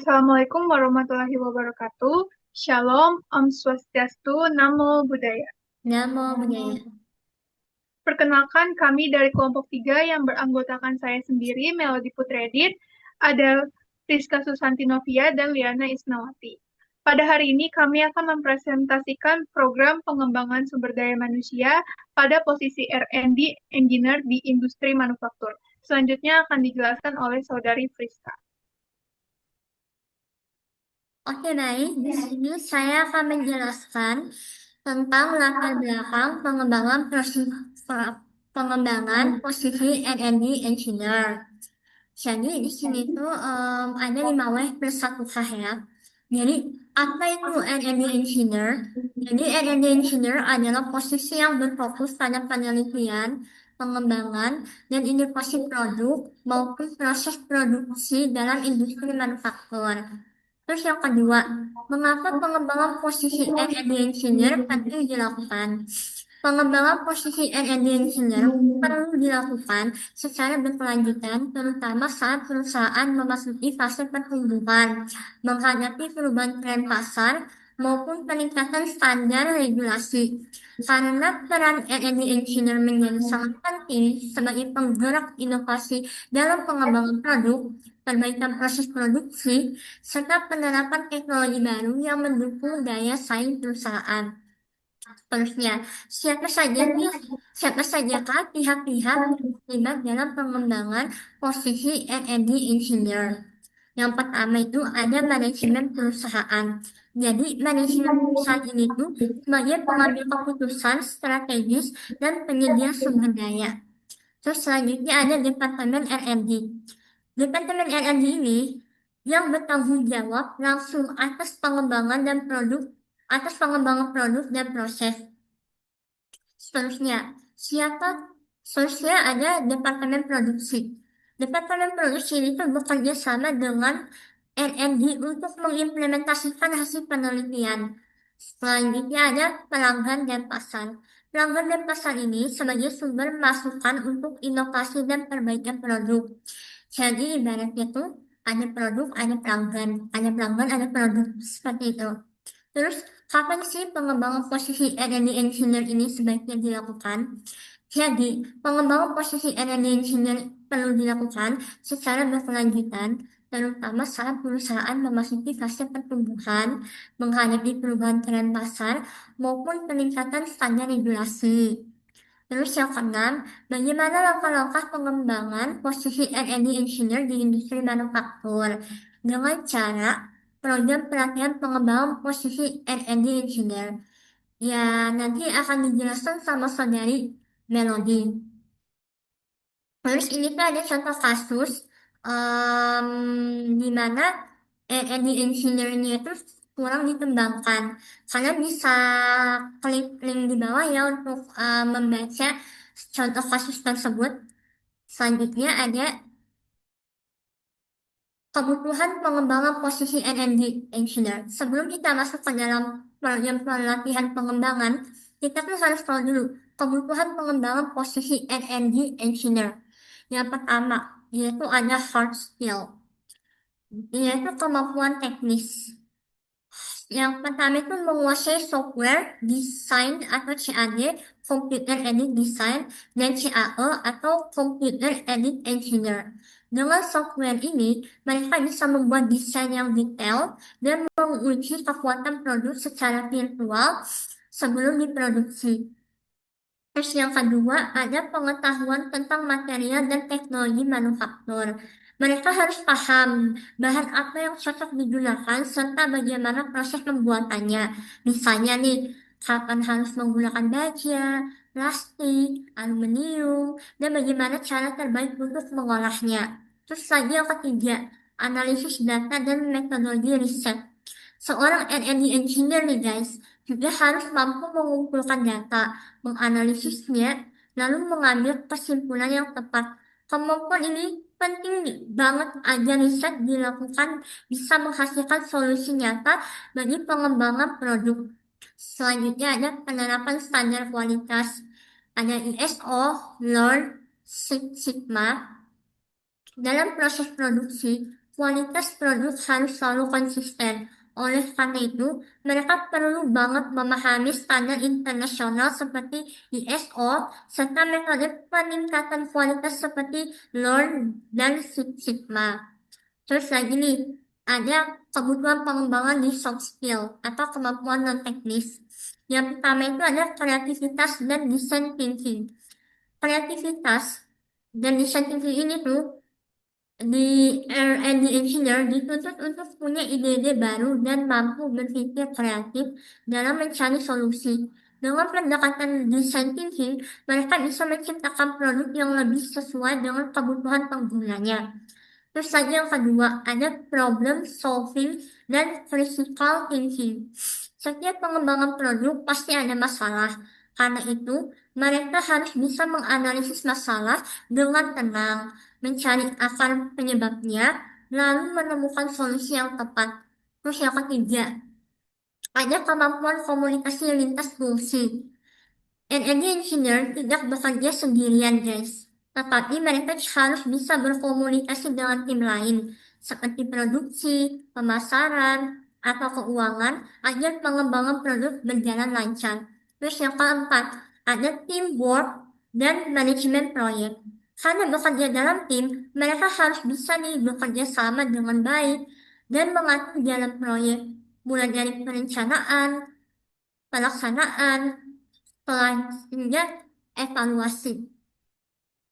Assalamualaikum warahmatullahi wabarakatuh. Shalom, Om Swastiastu, Namo Buddhaya. Namo Buddhaya. Perkenalkan kami dari kelompok 3 yang beranggotakan saya sendiri, Melody Putredit, ada Rizka Susanti Novia dan Liana Isnawati. Pada hari ini kami akan mempresentasikan program pengembangan sumber daya manusia pada posisi R&D Engineer di industri manufaktur. Selanjutnya akan dijelaskan oleh Saudari Friska. Oke, baik. Di sini saya akan menjelaskan tentang latar belakang pengembangan posisi R&D engineer. Jadi di sini tuh ada 5W plus 1K ya. Jadi apa itu R&D engineer? Jadi R&D engineer adalah posisi yang berfokus pada penelitian, pengembangan, dan inovasi produk maupun proses produksi dalam industri manufaktur. Terus yang kedua, mengapa pengembangan posisi R&D engineer penting dilakukan? Pengembangan posisi R&D engineer perlu dilakukan secara berkelanjutan, terutama saat perusahaan memasuki fase pertumbuhan, menghadapi perubahan tren pasar, maupun peningkatan standar regulasi. Karena peran R&D engineer menjadi sangat penting sebagai penggerak inovasi dalam pengembangan produk, perbaikan proses produksi, serta penerapan teknologi baru yang mendukung daya saing perusahaan. Seterusnya, siapa sajakah pihak-pihak yang terlibat dalam pengembangan posisi R&D engineer? Yang pertama itu ada manajemen perusahaan. Jadi manajemen perusahaan ini tuh sebagai pengambil keputusan strategis dan penyedia sumber daya. Terus selanjutnya ada Departemen R&D. Departemen R&D ini yang bertanggung jawab langsung atas pengembangan produk dan proses. Seterusnya, siapa? Seterusnya ada Departemen Produksi. Departemen Produksi itu bekerja sama dengan R&D untuk mengimplementasikan hasil penelitian. Selanjutnya ada pelanggan dan pasar. Pelanggan dan pasar ini sebagai sumber masukan untuk inovasi dan perbaikan produk. Jadi ibaratnya tuh ada pelanggan, ada produk seperti itu. Terus, kapan sih pengembangan posisi R&D engineer ini sebaiknya dilakukan? Jadi, pengembangan posisi R&D engineer perlu dilakukan secara berkelanjutan, terutama saat perusahaan memasuki fase pertumbuhan, menghadapi perubahan tren pasar, maupun peningkatan standar regulasi. Terus yang keenam, bagaimana langkah-langkah pengembangan posisi R&D engineer di industri manufaktur? Dengan cara program pelatihan pengembangan posisi R&D engineer. Ya, nanti akan dijelaskan sama saudari Melody. Terus ini tuh ada contoh kasus di mana R&D engineer-nya itu kurang dikembangkan. Kalian bisa klik link di bawah ya untuk membaca contoh kasus tersebut. Selanjutnya ada kebutuhan pengembangan posisi R&D engineer. Sebelum kita masuk ke dalam program pelatihan pengembangan, kita tuh harus tahu dulu kebutuhan pengembangan posisi R&D engineer. Yang pertama, yaitu ada hard skill, yaitu kemampuan teknis. Yang pertama itu menguasai software, design atau CAD, computer aided design, dan CAE atau computer aided engineer. Dengan software ini, mereka bisa membuat desain yang detail dan menguji kekuatan produk secara virtual sebelum diproduksi. Terus yang kedua, ada pengetahuan tentang material dan teknologi manufaktur. Mereka harus paham bahan apa yang cocok digunakan serta bagaimana proses pembuatannya. Misalnya nih, kapan harus menggunakan baja, plastik, aluminium, dan bagaimana cara terbaik untuk mengolahnya. Terus lagi yang ketiga, analisis data dan metodologi riset. Seorang R&D engineer nih guys, juga harus mampu mengumpulkan data, menganalisisnya, lalu mengambil kesimpulan yang tepat. Kemampuan ini penting nih, banget agar riset dilakukan bisa menghasilkan solusi nyata bagi pengembangan produk. Selanjutnya ada penerapan standar kualitas. Ada ISO, Lean, Six Sigma, dalam proses produksi, kualitas produk harus selalu konsisten. Oleh karena itu, mereka perlu banget memahami standar internasional seperti ISO serta metode peningkatan kualitas seperti Lean dan Six Sigma. Terus lagi nih, ada kebutuhan pengembangan di soft skill atau kemampuan non teknis. Yang pertama itu ada kreativitas dan design thinking. Kreativitas dan design thinking ini tuh di R&D engineer dituntut untuk punya ide-ide baru dan mampu berpikir kreatif dalam mencari solusi. Dengan pendekatan design thinking, mereka bisa menciptakan produk yang lebih sesuai dengan kebutuhan penggunanya. Terus lagi yang kedua, ada problem solving dan critical thinking. Setiap pengembangan produk pasti ada masalah. Karena itu, mereka harus bisa menganalisis masalah dengan tenang, mencari akar penyebabnya, lalu menemukan solusi yang tepat. Terus yang ketiga, ada kemampuan komunikasi lintas fungsi. N&D engineer tidak bekerja sendirian, guys. Tetapi mereka harus bisa berkomunikasi dengan tim lain, seperti produksi, pemasaran, atau keuangan, agar pengembangan produk berjalan lancar. Terus yang keempat, ada teamwork dan manajemen proyek. Karena bekerja dalam tim, mereka harus bisa nih bekerja sama dengan baik dan mengatur jalan proyek, mulai dari perencanaan, pelaksanaan, selanjutnya evaluasi.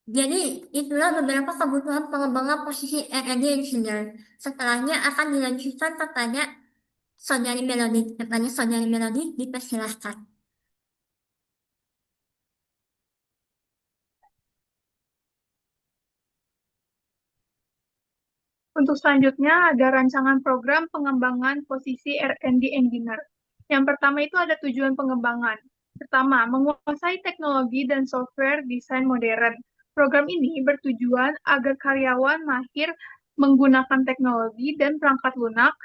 Jadi itulah beberapa kebutuhan pengembangan posisi R&D engineer. Setelahnya akan dilanjutkan kepada Saudari Melody. Kepada Saudari Melody dipersilahkan. Untuk selanjutnya ada rancangan program pengembangan posisi R&D Engineer. Yang pertama itu ada tujuan pengembangan. Pertama, menguasai teknologi dan software desain modern. Program ini bertujuan agar karyawan mahir menggunakan teknologi dan perangkat lunak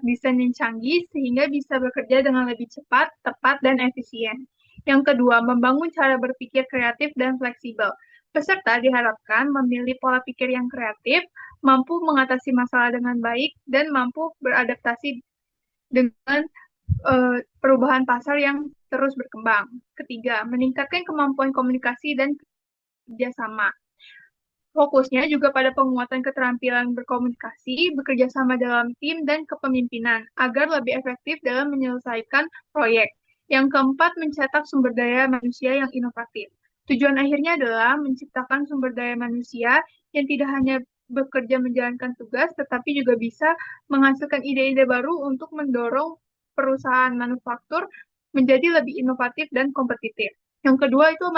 desain yang canggih sehingga bisa bekerja dengan lebih cepat, tepat, dan efisien. Yang kedua, membangun cara berpikir kreatif dan fleksibel. Peserta diharapkan memilih pola pikir yang kreatif, mampu mengatasi masalah dengan baik, dan mampu beradaptasi dengan perubahan pasar yang terus berkembang. Ketiga, meningkatkan kemampuan komunikasi dan kerjasama. Fokusnya juga pada penguatan keterampilan berkomunikasi, bekerja sama dalam tim, dan kepemimpinan, agar lebih efektif dalam menyelesaikan proyek. Yang keempat, mencetak sumber daya manusia yang inovatif. Tujuan akhirnya adalah menciptakan sumber daya manusia yang tidak hanya bekerja menjalankan tugas, tetapi juga bisa menghasilkan ide-ide baru untuk mendorong perusahaan manufaktur menjadi lebih inovatif dan kompetitif. Yang kedua itu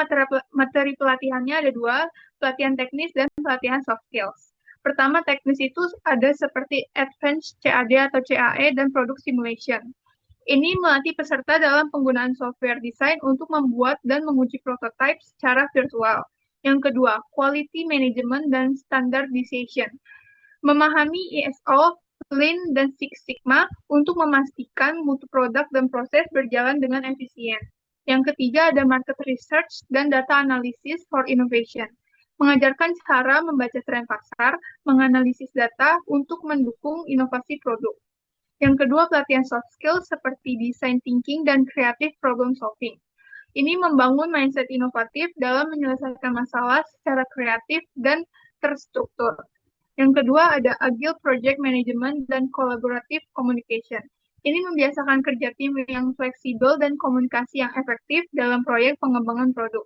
materi pelatihannya ada dua, pelatihan teknis dan pelatihan soft skills. Pertama, teknis itu ada seperti Advanced CAD atau CAE dan Product Simulation. Ini melatih peserta dalam penggunaan software design untuk membuat dan menguji prototipe secara virtual. Yang kedua, Quality Management dan Standardization. Memahami ISO, Lean, dan Six Sigma untuk memastikan mutu produk dan proses berjalan dengan efisien. Yang ketiga ada market research dan data analysis for innovation. Mengajarkan cara membaca tren pasar, menganalisis data untuk mendukung inovasi produk. Yang kedua, pelatihan soft skills seperti design thinking dan creative problem solving. Ini membangun mindset inovatif dalam menyelesaikan masalah secara kreatif dan terstruktur. Yang kedua ada agile project management dan collaborative communication. Ini membiasakan kerja tim yang fleksibel dan komunikasi yang efektif dalam proyek pengembangan produk.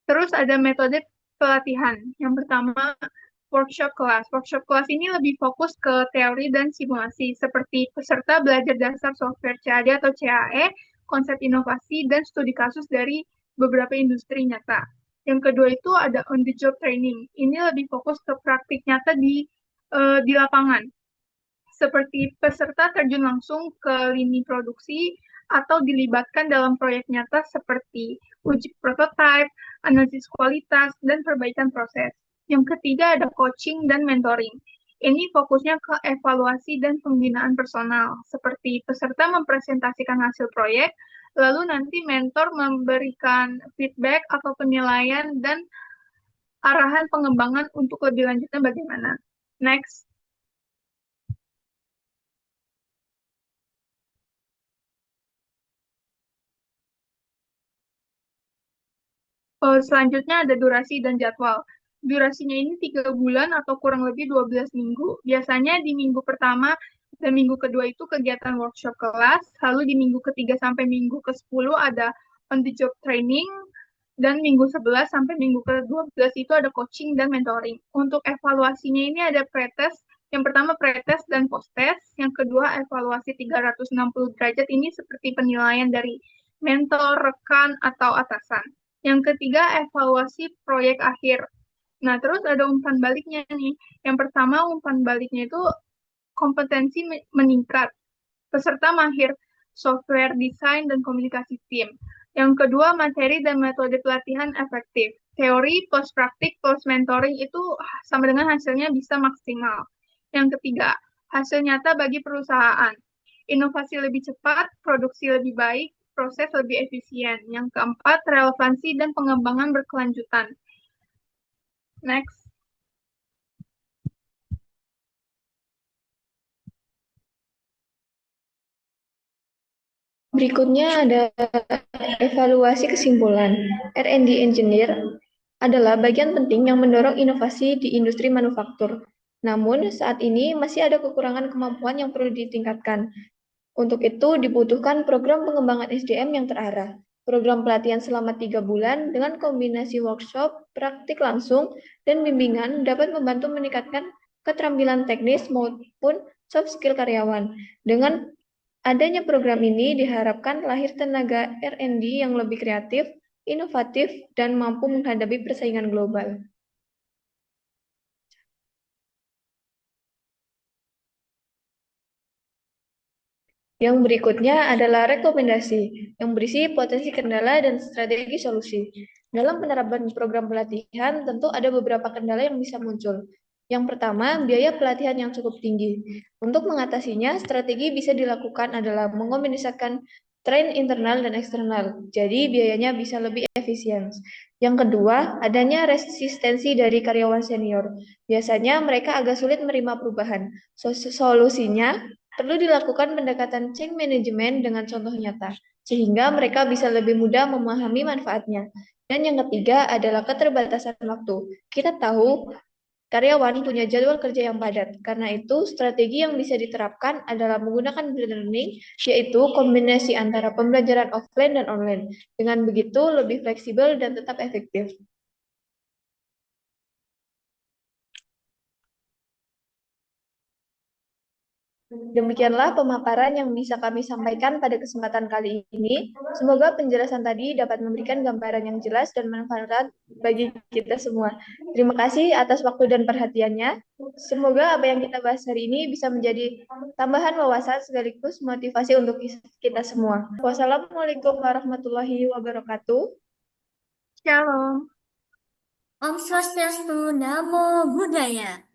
Terus ada metode pelatihan. Yang pertama, workshop kelas. Workshop kelas ini lebih fokus ke teori dan simulasi, seperti peserta belajar dasar software CAD atau CAE, konsep inovasi, dan studi kasus dari beberapa industri nyata. Yang kedua itu ada on the job training. Ini lebih fokus ke praktik nyata di lapangan. Seperti peserta terjun langsung ke lini produksi atau dilibatkan dalam proyek nyata seperti uji prototipe, analisis kualitas, dan perbaikan proses. Yang ketiga ada coaching dan mentoring. Ini fokusnya ke evaluasi dan pembinaan personal, seperti peserta mempresentasikan hasil proyek, lalu nanti mentor memberikan feedback atau penilaian dan arahan pengembangan untuk lebih lanjutnya bagaimana. Next. Selanjutnya ada durasi dan jadwal. Durasinya ini 3 bulan atau kurang lebih 12 minggu. Biasanya di minggu pertama dan minggu kedua itu kegiatan workshop kelas, lalu di minggu ketiga sampai minggu ke-10 ada on the job training, dan minggu 11 sampai minggu ke-12 itu ada coaching dan mentoring. Untuk evaluasinya ini ada pretest, yang pertama pretest dan posttest, yang kedua evaluasi 360 derajat ini seperti penilaian dari mentor, rekan, atau atasan. Yang ketiga, evaluasi proyek akhir. Nah, terus ada umpan baliknya nih. Yang pertama, umpan baliknya itu kompetensi meningkat. Peserta mahir software desain dan komunikasi tim. Yang kedua, materi dan metode pelatihan efektif. Teori plus praktik plus mentoring itu sama dengan hasilnya bisa maksimal. Yang ketiga, hasil nyata bagi perusahaan. Inovasi lebih cepat, produksi lebih baik, proses lebih efisien. Yang keempat, relevansi dan pengembangan berkelanjutan. Next. Berikutnya ada evaluasi kesimpulan. R&D Engineer adalah bagian penting yang mendorong inovasi di industri manufaktur. Namun, saat ini masih ada kekurangan kemampuan yang perlu ditingkatkan. Untuk itu, dibutuhkan program pengembangan SDM yang terarah. Program pelatihan selama 3 bulan dengan kombinasi workshop, praktik langsung, dan bimbingan dapat membantu meningkatkan keterampilan teknis maupun soft skill karyawan. Dengan adanya program ini diharapkan lahir tenaga R&D yang lebih kreatif, inovatif, dan mampu menghadapi persaingan global. Yang berikutnya adalah rekomendasi yang berisi potensi kendala dan strategi solusi. Dalam penerapan program pelatihan, tentu ada beberapa kendala yang bisa muncul. Yang pertama, biaya pelatihan yang cukup tinggi. Untuk mengatasinya, strategi bisa dilakukan adalah mengombinasikan train internal dan eksternal, jadi biayanya bisa lebih efisien. Yang kedua, adanya resistensi dari karyawan senior. Biasanya mereka agak sulit menerima perubahan. Solusinya, perlu dilakukan pendekatan change management dengan contoh nyata, sehingga mereka bisa lebih mudah memahami manfaatnya. Dan yang ketiga adalah keterbatasan waktu. Kita tahu karyawan punya jadwal kerja yang padat. Karena itu, strategi yang bisa diterapkan adalah menggunakan blended learning, yaitu kombinasi antara pembelajaran offline dan online. Dengan begitu, lebih fleksibel dan tetap efektif. Demikianlah pemaparan yang bisa kami sampaikan pada kesempatan kali ini. Semoga penjelasan tadi dapat memberikan gambaran yang jelas dan manfaat bagi kita semua. Terima kasih atas waktu dan perhatiannya. Semoga apa yang kita bahas hari ini bisa menjadi tambahan wawasan sekaligus motivasi untuk kita semua. Wassalamualaikum warahmatullahi wabarakatuh. Shalom. Om Swastiastu, Namo Buddhaya.